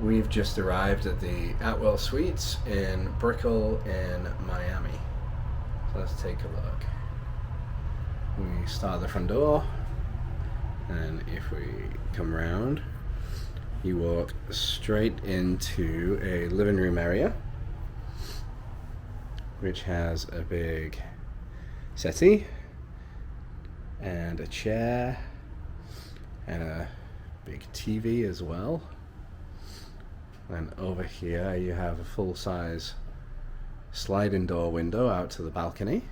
We've just arrived at the Atwell Suites in Brickell in Miami. So let's take a look. We start at the front door, and if we come round, you walk straight into a living room area, which has a big settee and a chair and a big TV as well. And over here you have a full-size sliding door window out to the balcony.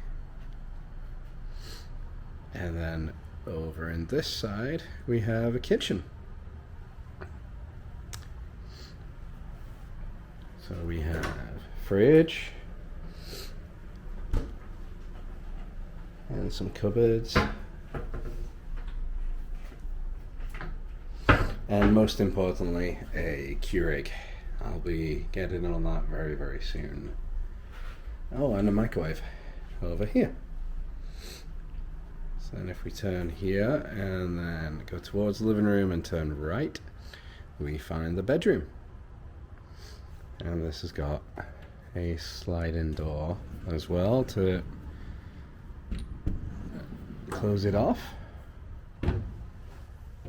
And then over in this side we have a kitchen. So we have fridge and some cupboards. And most importantly, a Keurig. I'll be getting on that very, very soon. Oh, and a microwave over here. So then if we turn here and then go towards the living room and turn right, we find the bedroom. And this has got a sliding door as well to close it off.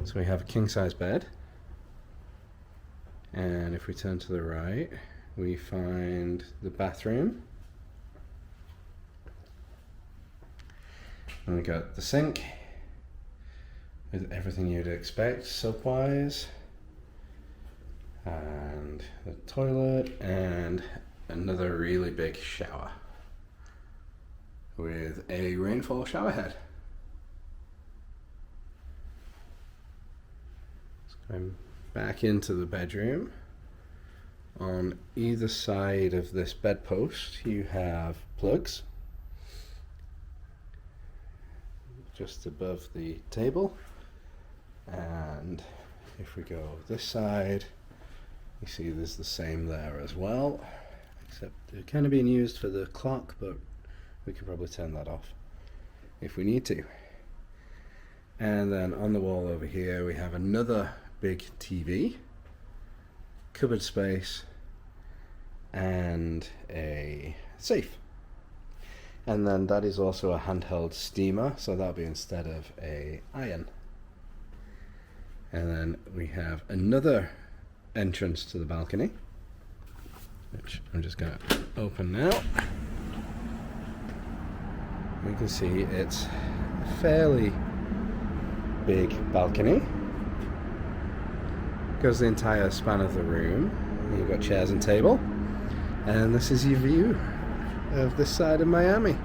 So we have a king-size bed, and if we turn to the right, we find the bathroom, and we got the sink with everything you'd expect soap-wise, and the toilet, and another really big shower with a rainfall shower head. I'm back into the bedroom. On either side of this bedpost you have plugs just above the table, and if we go this side you see there's the same there as well, except they're kind of being used for the clock, but we can probably turn that off if we need to. And then on the wall over here we have another big TV, cupboard space, and a safe. And then that is also a handheld steamer, so that'll be instead of a iron. And then we have another entrance to the balcony, which I'm just going to open now. We can see it's a fairly big balcony. Goes the entire span of the room. You've got chairs and table, and this is your view of this side of Miami.